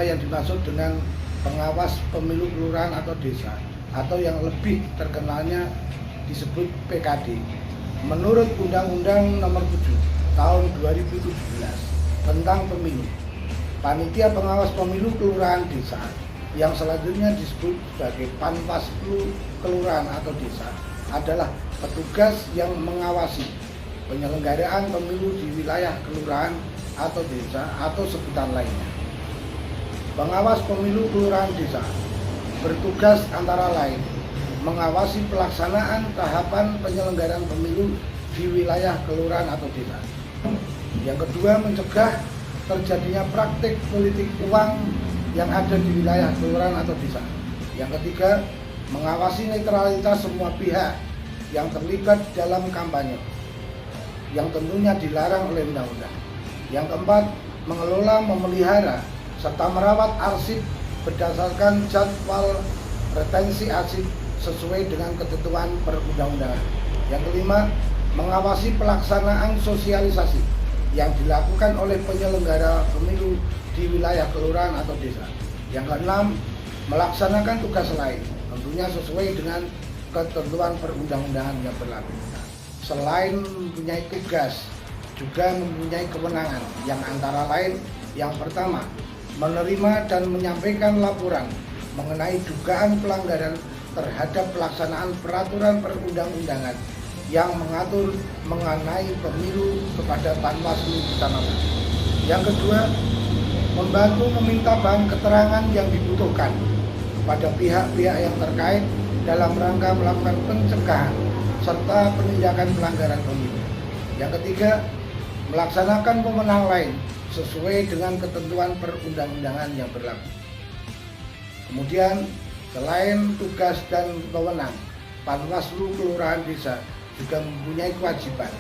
apa yang dimaksud dengan pengawas pemilu kelurahan atau desa, atau yang lebih terkenalnya disebut PKD. Menurut Undang-Undang Nomor 7 Tahun 2017 tentang pemilu, panitia pengawas pemilu kelurahan desa yang selanjutnya disebut sebagai Panwaslu kelurahan atau desa adalah petugas yang mengawasi penyelenggaraan pemilu di wilayah kelurahan atau desa atau sebutan lainnya. Pengawas pemilu kelurahan desa bertugas antara lain mengawasi pelaksanaan tahapan penyelenggaraan pemilu di wilayah kelurahan atau desa. Yang kedua, mencegah terjadinya praktik politik uang yang ada di wilayah kelurahan atau desa. Yang ketiga, mengawasi netralitas semua pihak yang terlibat dalam kampanye, yang tentunya dilarang oleh undang-undang. Yang keempat, mengelola, memelihara, serta merawat arsip berdasarkan jadwal retensi arsip sesuai dengan ketentuan perundang-undangan. Yang kelima, mengawasi pelaksanaan sosialisasi yang dilakukan oleh penyelenggara pemilu di wilayah kelurahan atau desa. Yang keenam, melaksanakan tugas lain, tentunya sesuai dengan ketentuan perundang-undangan yang berlaku. Selain mempunyai tugas, juga mempunyai kewenangan yang antara lain yang pertama, menerima dan menyampaikan laporan mengenai dugaan pelanggaran terhadap pelaksanaan peraturan perundang-undangan yang mengatur mengenai pemilu kepada Panwaslu Kecamatan. Yang kedua, membantu meminta bahan keterangan yang dibutuhkan kepada pihak-pihak yang terkait dalam rangka melakukan pencegahan serta penindakan pelanggaran pemilu. Yang ketiga, melaksanakan pemenang lain sesuai dengan ketentuan perundang-undangan yang berlaku. Kemudian, selain tugas dan wewenang, Panwaslu kelurahan desa juga mempunyai kewajiban.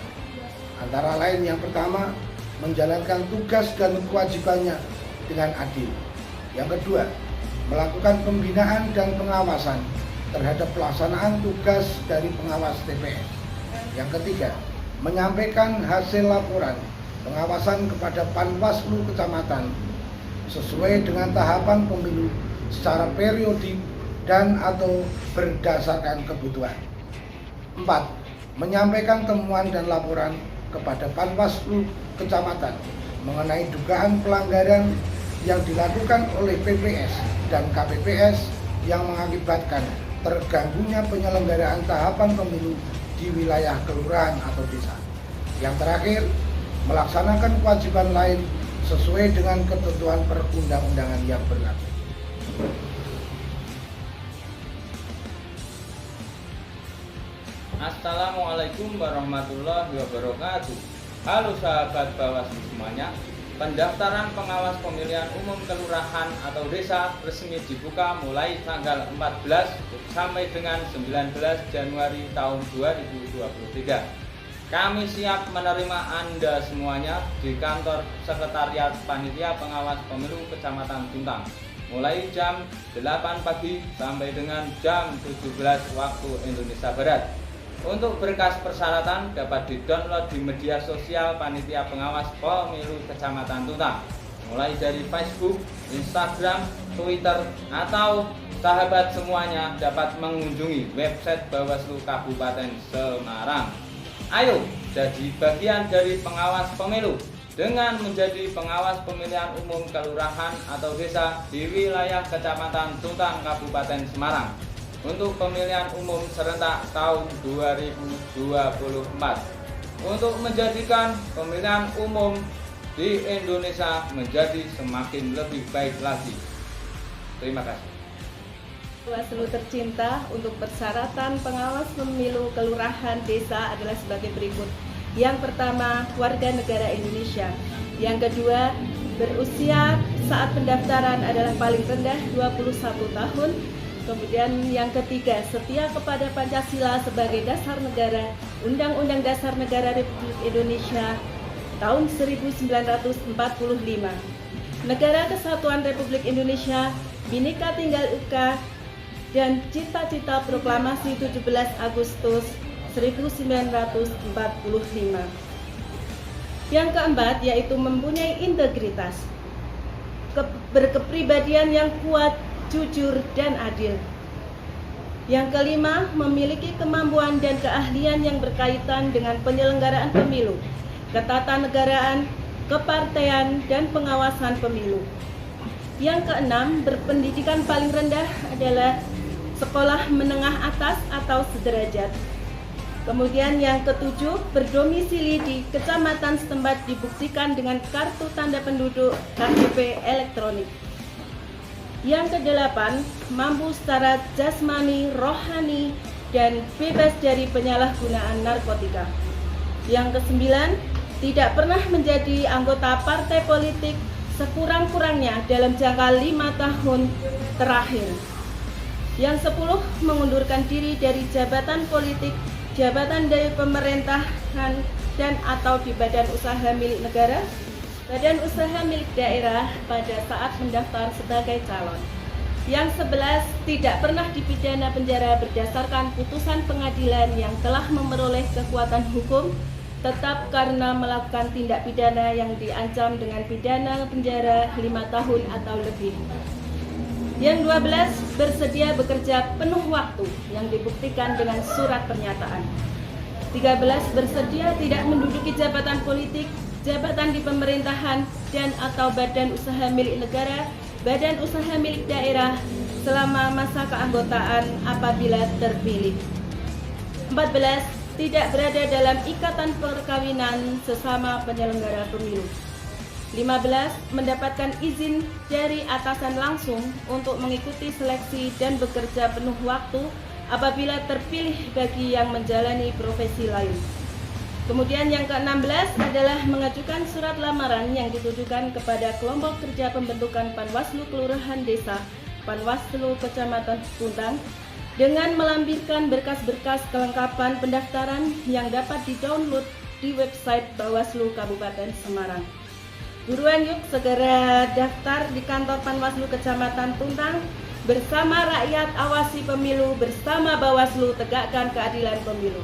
Antara lain yang pertama, menjalankan tugas dan kewajibannya dengan adil. Yang kedua, melakukan pembinaan dan pengawasan terhadap pelaksanaan tugas dari pengawas TPS. Yang ketiga, menyampaikan hasil laporan pengawasan kepada Panwaslu Kecamatan sesuai dengan tahapan pemilu secara periodik dan atau berdasarkan kebutuhan. 4. Menyampaikan temuan dan laporan kepada Panwaslu Kecamatan mengenai dugaan pelanggaran yang dilakukan oleh PPS dan KPPS yang mengakibatkan terganggunya penyelenggaraan tahapan pemilu di wilayah kelurahan atau desa. Yang terakhir, melaksanakan kewajiban lain sesuai dengan ketentuan perundang-undangan yang berlaku. Assalamualaikum warahmatullahi wabarakatuh. Halo sahabat Bawaslu semuanya. Pendaftaran pengawas pemilihan umum kelurahan atau desa resmi dibuka mulai tanggal 14 sampai dengan 19 Januari tahun 2023. Kami siap menerima Anda semuanya di kantor Sekretariat Panitia Pengawas Pemilu Kecamatan Tuntang mulai jam 8 pagi sampai dengan jam 17 waktu Indonesia Barat. Untuk berkas persyaratan dapat di-download di media sosial Panitia Pengawas Pemilu Kecamatan Tuntang, mulai dari Facebook, Instagram, Twitter, atau sahabat semuanya dapat mengunjungi website Bawaslu Kabupaten Semarang. Ayo jadi bagian dari pengawas pemilu dengan menjadi pengawas pemilihan umum kelurahan atau desa di wilayah Kecamatan Tuntang Kabupaten Semarang untuk pemilihan umum serentak tahun 2024 untuk menjadikan pemilihan umum di Indonesia menjadi semakin lebih baik lagi. Terima kasih. Bawaslu tercinta, untuk persyaratan pengawas pemilu kelurahan desa adalah sebagai berikut. Yang pertama, warga negara Indonesia. Yang kedua, berusia saat pendaftaran adalah paling rendah 21 tahun. Kemudian yang ketiga, setia kepada Pancasila sebagai dasar negara, Undang-Undang Dasar Negara Republik Indonesia tahun 1945, Negara Kesatuan Republik Indonesia, Bhinneka Tunggal Ika, dan cita-cita proklamasi 17 Agustus 1945. Yang keempat yaitu mempunyai integritas. berkepribadian yang kuat, jujur, dan adil. Yang kelima, memiliki kemampuan dan keahlian yang berkaitan dengan penyelenggaraan pemilu, ketatanegaraan, kepartean, dan pengawasan pemilu. Yang keenam, berpendidikan paling rendah adalah sekolah menengah atas atau sederajat. Kemudian yang ketujuh, berdomisili di kecamatan setempat dibuktikan dengan kartu tanda penduduk KTP elektronik. Yang kedelapan, mampu secara jasmani, rohani, dan bebas dari penyalahgunaan narkotika. Yang kesembilan, tidak pernah menjadi anggota partai politik sekurang-kurangnya dalam jangka 5 tahun terakhir. Yang 10, mengundurkan diri dari jabatan politik, jabatan dari pemerintahan dan atau di badan usaha milik negara, badan usaha milik daerah pada saat mendaftar sebagai calon. Yang 11, tidak pernah dipidana penjara berdasarkan putusan pengadilan yang telah memperoleh kekuatan hukum tetap karena melakukan tindak pidana yang diancam dengan pidana penjara 5 tahun atau lebih. Yang 12, bersedia bekerja penuh waktu yang dibuktikan dengan surat pernyataan. 13, bersedia tidak menduduki jabatan politik, jabatan di pemerintahan dan atau badan usaha milik negara, badan usaha milik daerah selama masa keanggotaan apabila terpilih. 14, tidak berada dalam ikatan perkawinan sesama penyelenggara pemilu. 15, mendapatkan izin dari atasan langsung untuk mengikuti seleksi dan bekerja penuh waktu apabila terpilih bagi yang menjalani profesi lain. Kemudian yang ke-16 adalah mengajukan surat lamaran yang ditujukan kepada kelompok kerja pembentukan Panwaslu Kelurahan Desa, Panwaslu Kecamatan Tuntang, dengan melampirkan berkas-berkas kelengkapan pendaftaran yang dapat di-download di website Bawaslu Kabupaten Semarang. Buruan yuk segera daftar di kantor Panwaslu Kecamatan Tuntang. Bersama rakyat awasi pemilu, bersama Bawaslu tegakkan keadilan pemilu.